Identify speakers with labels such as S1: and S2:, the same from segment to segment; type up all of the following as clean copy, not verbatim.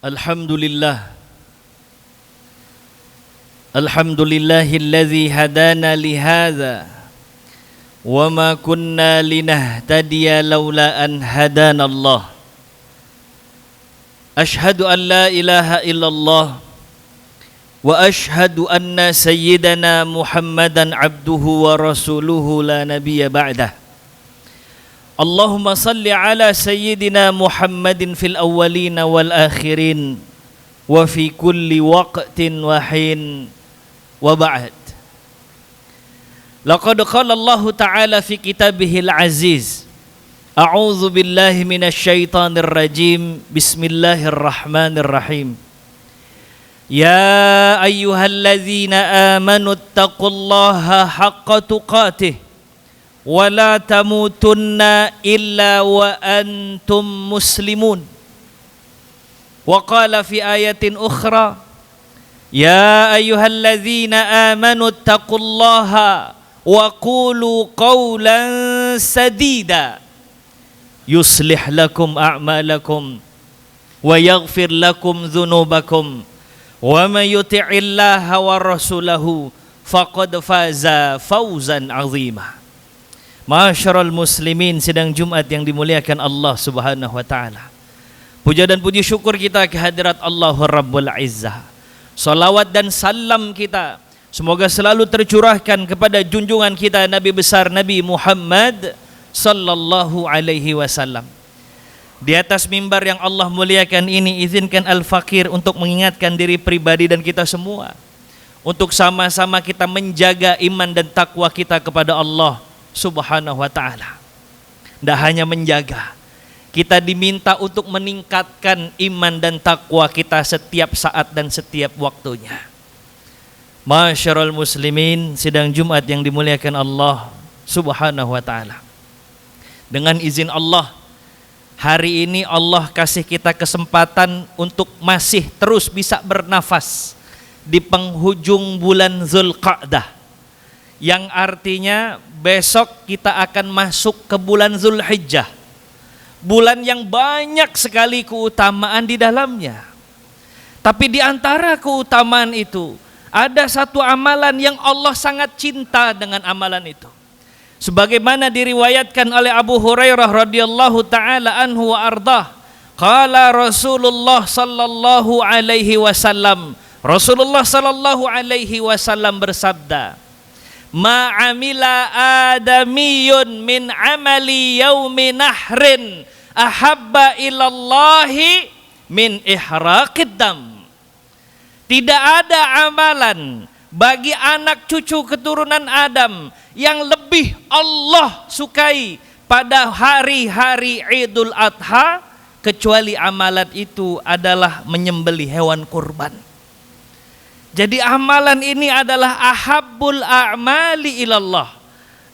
S1: Alhamdulillah. Alhamdulillahilladzi hadana lihadza wa ma kunna linahtadiya laula an hadanallah. Ashhadu an la ilaha illallah wa ashhadu anna sayyidana Muhammadan abduhu wa rasuluhu la nabiyya ba'dah. Allahumma salli ala sayyidina Muhammadin fil awwalina wal akhirin wa fi kulli waqtin wa hin wa ba'd. Laqad qala Allah ta'ala fi kitabihil aziz. A'udzu billahi minasy syaithanir rajim. Bismillahirrahmanirrahim. Ya ayyuhalladzina amanu taqullaha haqqa tuqatih wa la tamutunna illa wa antum muslimun. Wa qala fi ayatin ukhra, ya ayyuhalladzina amanu taqullaha wa qulu qawlan sadida yuslih lakum a'malakum wa yaghfir lakum dhunubakum wa may yuti'illaha wa rasulahu faqad faza fawzan 'azima. Ma'asyiral muslimin, sidang Jumat yang dimuliakan Allah Subhanahu wa taala. Puja dan puji syukur kita kehadirat Allah Rabbul Izzah. Salawat dan salam kita semoga selalu tercurahkan kepada junjungan kita Nabi besar Nabi Muhammad sallallahu alaihi wasallam. Di atas mimbar yang Allah muliakan ini, izinkan Al-Fakir untuk mengingatkan diri pribadi dan kita semua untuk sama-sama kita menjaga iman dan takwa kita kepada Allah Subhanahu wa ta'ala. Tidak hanya menjaga, kita diminta untuk meningkatkan iman dan takwa kita setiap saat dan setiap waktunya. Ma'asyiral muslimin, sidang Jumat yang dimuliakan Allah Subhanahu wa ta'ala. Dengan izin Allah, hari ini Allah kasih kita kesempatan untuk masih terus bisa bernafas di penghujung bulan Zulqa'dah, yang artinya besok kita akan masuk ke bulan Zulhijjah, bulan yang banyak sekali keutamaan di dalamnya. Tapi di antara keutamaan itu ada satu amalan yang Allah sangat cinta dengan amalan itu. Sebagaimana diriwayatkan oleh Abu Hurairah radhiyallahu taala anhu wa ardah, qala Rasulullah sallallahu alaihi wasallam, Rasulullah sallallahu alaihi wasallam bersabda, ma amila adamiyun min amali yaumi nahrin ahabba ilallahi min ihraqid dam. Tidak ada amalan bagi anak cucu keturunan Adam yang lebih Allah sukai pada hari-hari Idul Adha kecuali amalan itu adalah menyembelih hewan kurban. Jadi amalan ini adalah ahabbul a'mali ilallah,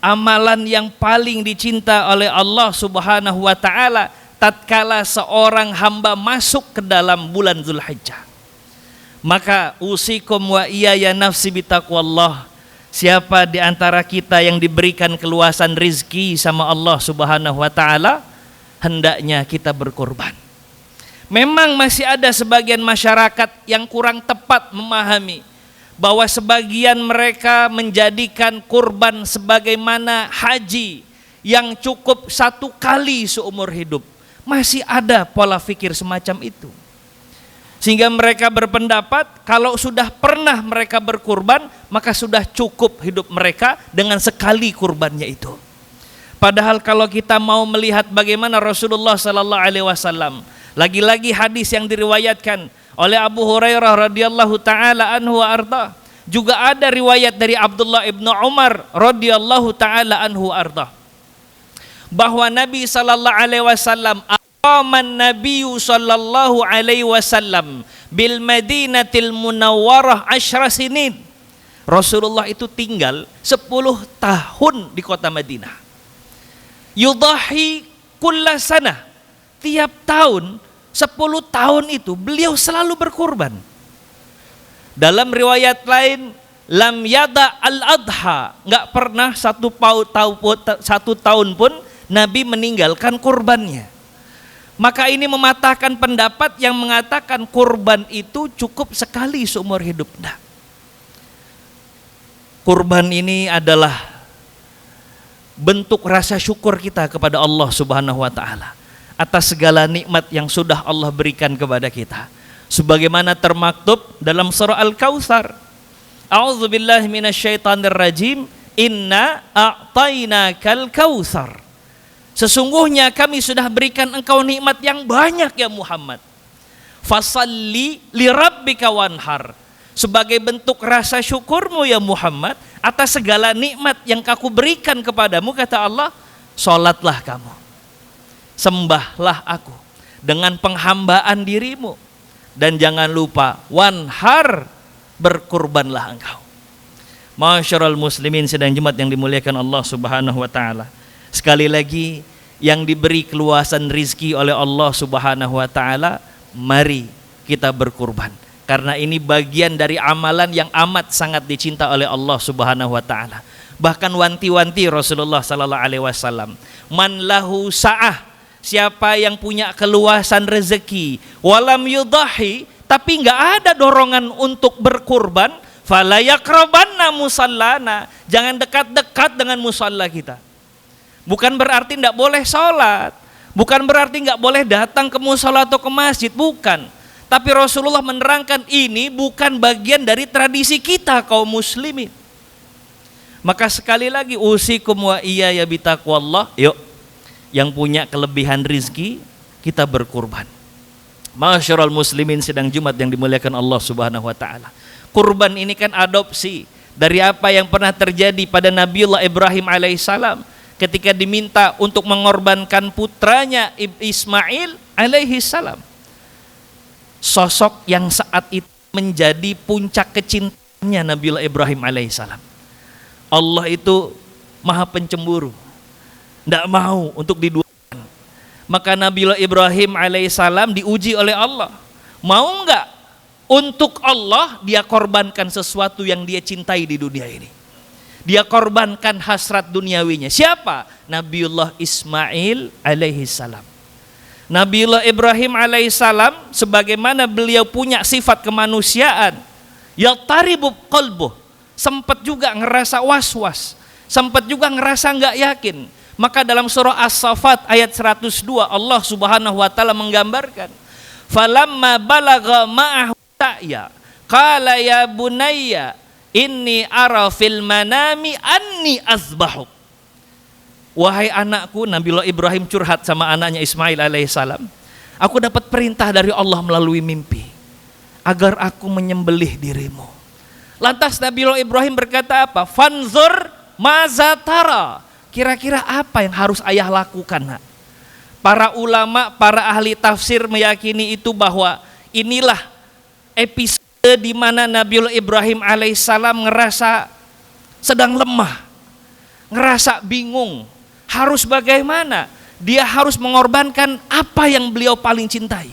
S1: amalan yang paling dicinta oleh Allah Subhanahu wa ta'ala tatkala seorang hamba masuk ke dalam bulan Zulhijjah. Maka usikum wa iyaya nafsi bitaqwallah. Siapa di antara kita yang diberikan keluasan rizki sama Allah Subhanahu wa ta'ala, hendaknya kita berkorban. Memang masih ada sebagian masyarakat yang kurang tepat memahami bahwa sebagian mereka menjadikan kurban sebagaimana haji yang cukup satu kali seumur hidup. Masih ada pola pikir semacam itu. Sehingga mereka berpendapat kalau sudah pernah mereka berkurban, maka sudah cukup hidup mereka dengan sekali kurbannya itu. Padahal kalau kita mau melihat bagaimana Rasulullah sallallahu alaihi wasallam, lagi-lagi hadis yang diriwayatkan oleh Abu Hurairah radhiyallahu taala anhu wa arda, juga ada riwayat dari Abdullah ibnu Umar radhiyallahu taala anhu wa arda, bahwa Nabi sallallahu alaihi wasallam aqaman Nabiyyu sallallahu alaihi wasallam bil Madinatil Munawwarah 10 sinin. Rasulullah itu tinggal 10 tahun di kota Madinah. Yudahi kulla sanah, tiap tahun 10 tahun itu beliau selalu berkurban. Dalam riwayat lain, lam yada al-adha, nggak pernah satu tahun pun Nabi meninggalkan kurbannya. Maka ini mematahkan pendapat yang mengatakan kurban itu cukup sekali seumur hidup. Nah, kurban ini adalah bentuk rasa syukur kita kepada Allah Subhanahu wa taala atas segala nikmat yang sudah Allah berikan kepada kita. Sebagaimana termaktub dalam surah Al-Kautsar. A'udzubillahi minasyaitonirrajim. Inna a'tainakal kautsar. Sesungguhnya kami sudah berikan engkau nikmat yang banyak ya Muhammad. Fasalli lirabbika wanhar. Sebagai bentuk rasa syukurmu ya Muhammad atas segala nikmat yang aku berikan kepadamu, kata Allah, sholatlah kamu, sembahlah aku dengan penghambaan dirimu, dan jangan lupa wanhar, berkurbanlah engkau. Masyarul muslimin sedang Jumat yang dimuliakan Allah Subhanahu wa taala. Sekali lagi, yang diberi keluasan rizki oleh Allah Subhanahu wa taala, mari kita berkurban. Karena ini bagian dari amalan yang amat sangat dicinta oleh Allah Subhanahu wa taala. Bahkan wanti-wanti Rasulullah sallallahu alaihi wasallam, man lahu sa'ah, siapa yang punya keluasan rezeki, walam yudahi, tapi enggak ada dorongan untuk berkurban, fala yaqrabanna musallana, jangan dekat-dekat dengan musalla kita. Bukan berarti enggak boleh sholat, bukan berarti enggak boleh datang ke musalla atau ke masjid, bukan. Tapi Rasulullah menerangkan ini bukan bagian dari tradisi kita kaum muslimin. Maka sekali lagi usikum wa iyaya bitaqwallah. Yuk, yang punya kelebihan rizki kita berkurban. Masyarul muslimin sedang Jumat yang dimuliakan Allah Subhanahu wa taala. Kurban ini kan adopsi dari apa yang pernah terjadi pada Nabiullah Ibrahim alaihissalam ketika diminta untuk mengorbankan putranya Ismail alaihissalam. Sosok yang saat itu menjadi puncak kecintaannya Nabiullah Ibrahim alaihissalam. Allah itu maha pencemburu, tidak mau untuk diduakan. Maka Nabiullah Ibrahim alaihissalam diuji oleh Allah. Mau enggak untuk Allah dia korbankan sesuatu yang dia cintai di dunia ini? Dia korbankan hasrat duniawinya. Siapa? Nabiullah Ismail alaihissalam. Nabiullah Ibrahim alaihissalam sebagaimana beliau punya sifat kemanusiaan, yataribu qalbuh, sempat juga ngerasa was-was, sempat juga ngerasa enggak yakin. Maka dalam surah As-Saffat ayat 102 Allah Subhanahu wa taala menggambarkan, falamma balagha ma'ahu sa'ya qala ya bunayya inni ara fil manami anni azbahuk. Wahai anakku, Nabiullah Ibrahim curhat sama anaknya Ismail alaihissalam. Aku dapat perintah dari Allah melalui mimpi agar aku menyembelih dirimu. Lantas Nabiullah Ibrahim berkata apa? Fanzur mazatara. Kira-kira apa yang harus ayah lakukan? Nak? Para ulama, para ahli tafsir meyakini itu bahwa inilah episode di mana Nabiullah Ibrahim alaihissalam ngerasa sedang lemah, ngerasa bingung. Harus bagaimana? Dia harus mengorbankan apa yang beliau paling cintai.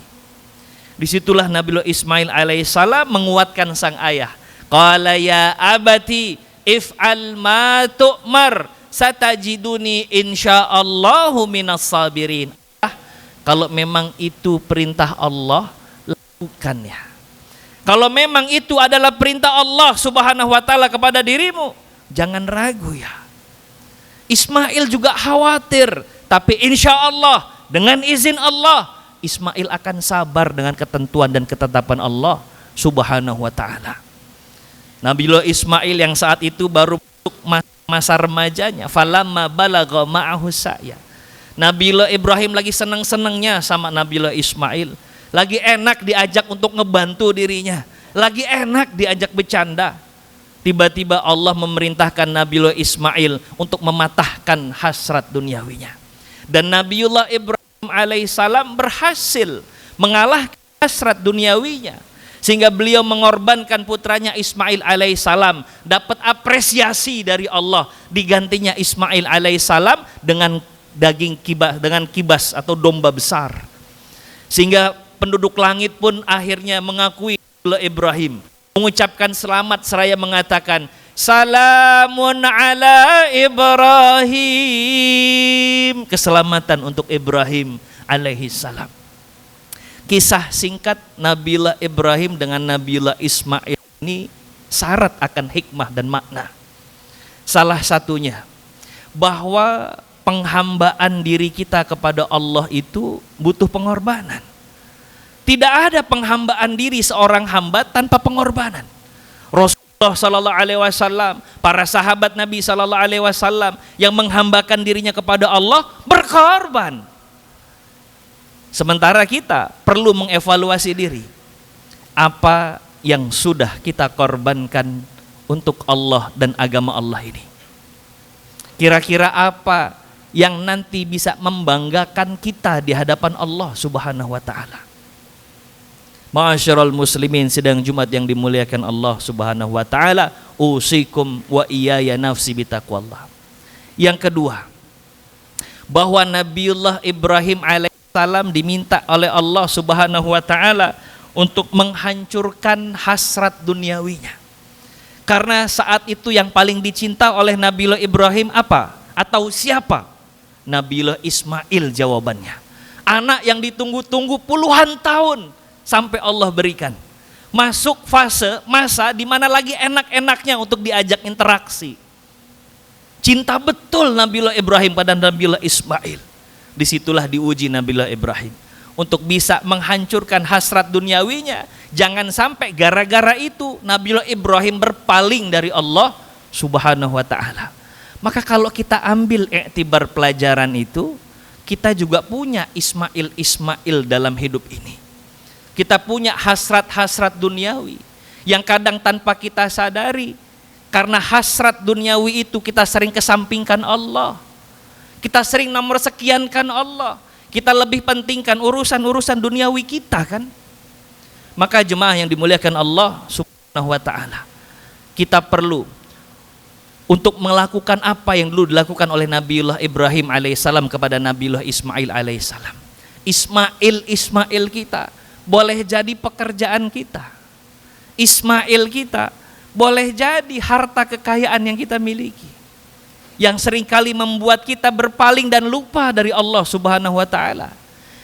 S1: Disitulah Nabiullah Ismail alaihissalam menguatkan sang ayah. Qala ya abati if'al ma tu'mar satajiduni insyaallahu minas sabirin. Kalau memang itu perintah Allah, lakukan ya. Kalau memang itu adalah perintah Allah Subhanahu wa taala kepada dirimu, jangan ragu ya. Ismail juga khawatir, tapi insya Allah dengan izin Allah Ismail akan sabar dengan ketentuan dan ketetapan Allah Subhanahu wa taala. Nabiullah Ismail yang saat itu baru masa remajanya, falamma balagha ma'ahu sa'ya. Nabiullah Ibrahim lagi senang-senangnya sama Nabiullah Ismail, lagi enak diajak untuk ngebantu dirinya, lagi enak diajak bercanda. Tiba-tiba Allah memerintahkan Nabiullah Ismail untuk mematahkan hasrat duniawinya. Dan Nabiullah Ibrahim alaihissalam berhasil mengalahkan hasrat duniawinya. Sehingga beliau mengorbankan putranya Ismail alaihissalam, dapat apresiasi dari Allah. Digantinya Ismail alaihissalam dengan daging kibas, dengan kibas atau domba besar. Sehingga penduduk langit pun akhirnya mengakui Ibrahim, mengucapkan selamat seraya mengatakan salamun ala Ibrahim, keselamatan untuk Ibrahim alaihissalam. Kisah singkat Nabiullah Ibrahim dengan Nabiullah Ismail ini syarat akan hikmah dan makna. Salah satunya bahwa penghambaan diri kita kepada Allah itu butuh pengorbanan. Tidak ada penghambaan diri seorang hamba tanpa pengorbanan. Rasulullah Sallallahu Alaihi Wasallam, para sahabat Nabi Sallallahu Alaihi Wasallam yang menghambakan dirinya kepada Allah berkorban. Sementara kita perlu mengevaluasi diri. Apa yang sudah kita korbankan untuk Allah dan agama Allah ini? Kira-kira apa yang nanti bisa membanggakan kita di hadapan Allah Subhanahu wa taala? Ma'asyiral muslimin sidang Jumat yang dimuliakan Allah Subhanahu wa taala, usikum wa iyaya nafsi bitaqwallah. Yang kedua, bahwa Nabiullah Ibrahim alaihissalam diminta oleh Allah Subhanahu wa taala untuk menghancurkan hasrat duniawinya. Karena saat itu yang paling dicinta oleh Nabiullah Ibrahim apa? Atau siapa? Nabiullah Ismail jawabannya. Anak yang ditunggu-tunggu puluhan tahun sampai Allah berikan. Masuk masa di mana lagi enak-enaknya untuk diajak interaksi. Cinta betul Nabiullah Ibrahim pada Nabiullah Ismail. Disitulah diuji Nabiullah Ibrahim untuk bisa menghancurkan hasrat duniawinya. Jangan sampai gara-gara itu Nabiullah Ibrahim berpaling dari Allah Subhanahu wa taala. Maka kalau kita ambil iktibar pelajaran itu, kita juga punya Ismail dalam hidup ini. Kita punya hasrat-hasrat duniawi yang kadang tanpa kita sadari, karena hasrat duniawi itu kita sering kesampingkan Allah. Kita sering nomor sekiankan Allah. Kita lebih pentingkan urusan-urusan duniawi kita kan. Maka jemaah yang dimuliakan Allah Subhanahu wa taala, kita perlu untuk melakukan apa yang dulu dilakukan oleh Nabiullah Ibrahim alaihissalam kepada Nabiullah Ismail alaihissalam. Ismail kita boleh jadi pekerjaan kita. Ismail kita boleh jadi harta kekayaan yang kita miliki, yang seringkali membuat kita berpaling dan lupa dari Allah Subhanahu wa taala.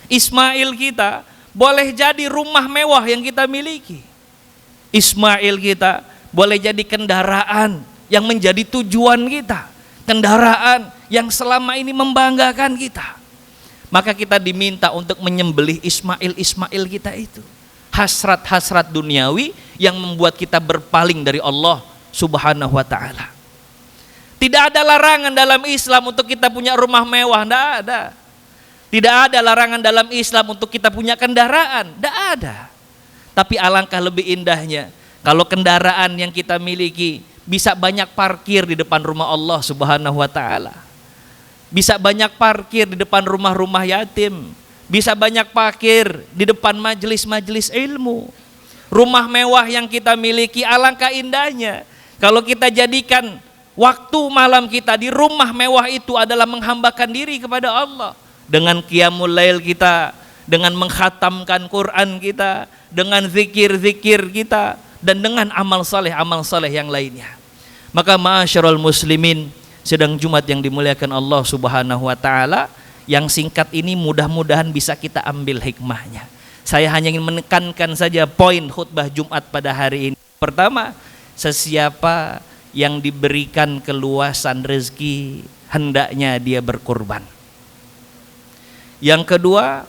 S1: Ismail kita boleh jadi rumah mewah yang kita miliki. Ismail kita boleh jadi kendaraan yang menjadi tujuan kita, kendaraan yang selama ini membanggakan kita. Maka kita diminta untuk menyembelih Ismail kita itu. Hasrat-hasrat duniawi yang membuat kita berpaling dari Allah Subhanahu wa taala. Tidak ada larangan dalam Islam untuk kita punya rumah mewah, tidak ada. Tidak ada larangan dalam Islam untuk kita punya kendaraan, tidak ada. Tapi alangkah lebih indahnya kalau kendaraan yang kita miliki bisa banyak parkir di depan rumah Allah Subhanahu wa taala. Bisa banyak parkir di depan rumah-rumah yatim. Bisa banyak parkir di depan majelis-majelis ilmu. Rumah mewah yang kita miliki alangkah indahnya kalau kita jadikan waktu malam kita di rumah mewah itu adalah menghambakan diri kepada Allah. Dengan qiyamul lail kita, dengan mengkhatamkan Quran kita, dengan zikir-zikir kita, dan dengan amal saleh yang lainnya. Maka ma'asyiral muslimin sedang Jumat yang dimuliakan Allah Subhanahu wa taala, yang singkat ini mudah-mudahan bisa kita ambil hikmahnya. Saya hanya ingin menekankan saja poin khutbah Jumat pada hari ini. Pertama, sesiapa yang diberikan keluasan rezeki hendaknya dia berkorban. Yang kedua,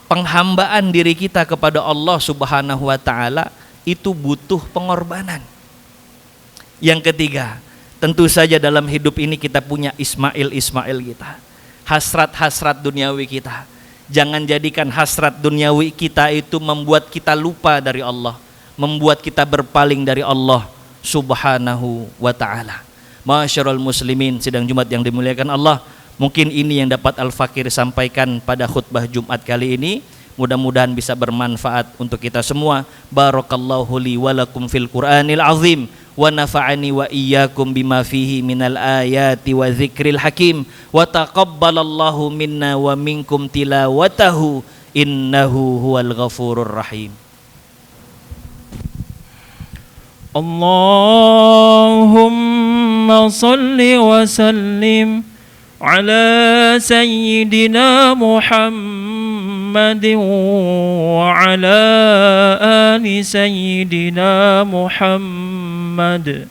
S1: penghambaan diri kita kepada Allah Subhanahu wa taala itu butuh pengorbanan. Yang ketiga, tentu saja dalam hidup ini kita punya Ismail kita, hasrat-hasrat duniawi kita. Jangan jadikan hasrat duniawi kita itu membuat kita lupa dari Allah, membuat kita berpaling dari Allah Subhanahu wa ta'ala. Ma'asyiral muslimin sidang Jumat yang dimuliakan Allah, mungkin ini yang dapat Al-Fakir sampaikan pada khutbah Jumat kali ini. Mudah-mudahan bisa bermanfaat untuk kita semua. Barakallahu li wa lakum fil Qur'anil azim wa nafa'ani wa iyyakum bima fihi minal ayati wa dzikril hakim wa taqabbalallahu minna wa minkum tilawatahu innahu huwal ghafurur rahim.
S2: Allahumma salli wa sallim ala sayyidina Muhammad محمد وعلى آل سيدنا محمد.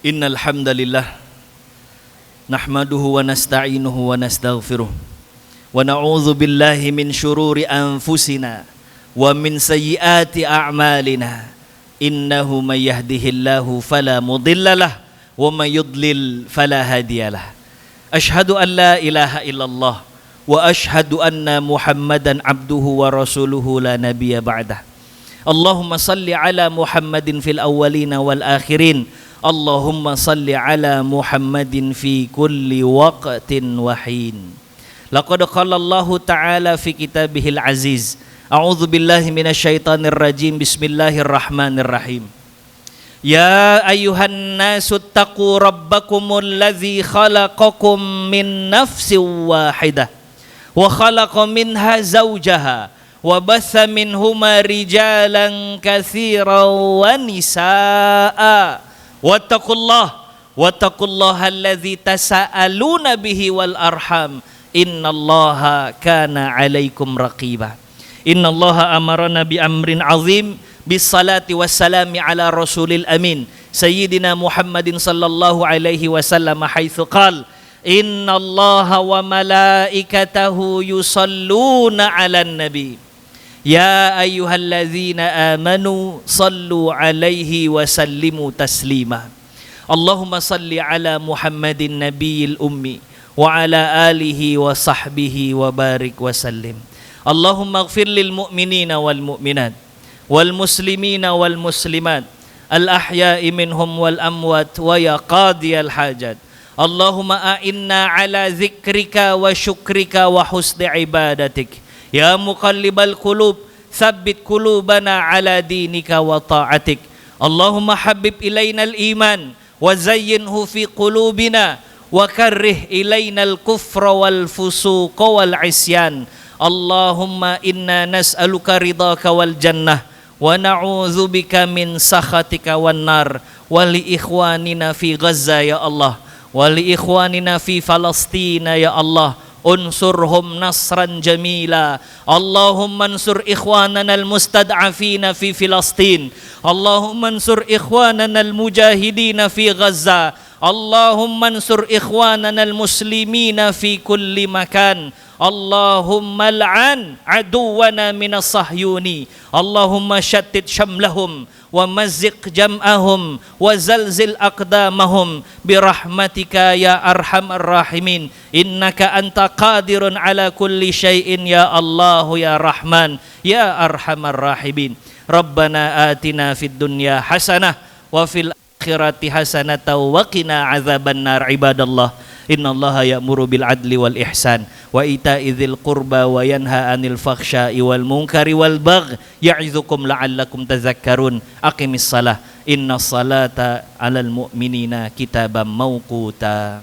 S1: Innal hamdalillah nahmaduhu wa nasta'inuhu wa nastaghfiruh wa na'udzu billahi min syururi anfusina wa min sayyiati a'malina innahu may yahdihillahu fala mudhillalah wa may yudlil fala hadiyalah. Asyhadu an la ilaha illallah wa asyhadu anna Muhammadan abduhu wa rasuluhu la nabiyya ba'dah. Allahumma salli ala Muhammadin fil awwalina wal akhirin. Allahumma salli ala Muhammadin fi kulli waqtin wa hin. Laqad qala Allah Ta'ala fi kitabihil aziz. A'udzu billahi minasyaitonir rajim. Bismillahirrahmanirrahim. Ya ayyuhan nasu taqu rabbakumul ladzi khalaqakum min nafsin wahidah wa khalaqa minha zawjaha wa batha minhuma rijalan katsiran wa nisaa. Wattaqullaha alladzi tasaaluna bihi wal arham innallaha kana 'alaikum raqiba. Innallaha amarna bi amrin 'azim bis salati wassalami ala rasulil amin sayyidina Muhammadin sallallahu alaihi wasallam haitsu qala innallaha wa malaikatahu yusalluna 'alan nabi. Ya ayyuhalladzina amanu sallu alaihi wa sallimu taslima. Allahumma salli ala Muhammadin nabiyil ummi wa ala alihi wa sahbihi wa barik wa sallim. Allahumma ighfir lil mu'minina wal mu'minat wal muslimina wal muslimat al ahya'i minhum wal amwat wa ya qadiyal hajat. Allahumma a'inna ala dzikrika wa syukrika wa husni ibadatik. Ya muqallibal qulub tsabbit qulubana ala dinika wa ta'atik. Allahumma habib ilainal iman wa zayyinhu fi qulubina wa karrih ilainal kufra wal fusuqa wal isyan. Allahumma inna nas'aluka ridhaka wal jannah wa na'udzubika min sakhatika wan nar. Wa li ikhwanina fi Gaza ya Allah wa li ikhwanina fi Falastina ya Allah unsurhum nasran jamila. Allahumma ansur ikhwanana almustad'afina fi Filastin. Allahumma ansur ikhwanana almujahidina fi Gaza. Allahumma ansur ikhwanana almuslimina fi kulli makan. Allahumma al'an aduwana minas sahyuni. Allahumma shattit syamlahum wa mazziq jam'ahum wa zalzil aqdamahum birahmatika ya arhamar rahimin. Innaka anta qadirun ala kulli syai'in ya Allah ya Rahman ya arhamar rahimin. Rabbana atina fid dunya hasanah wa fil akhirati hasanatan wa qina azabannar. Ibadallah, innallaha ya'muru bil adli wal ihsan wa ita'i dzil qurba wa yanha 'anil fakhsya'i wal munkari wal baghi ya'idzukum la'allakum tadhakkarun. Aqimis shalah innas salata 'alal mu'minina kitaban mawquta.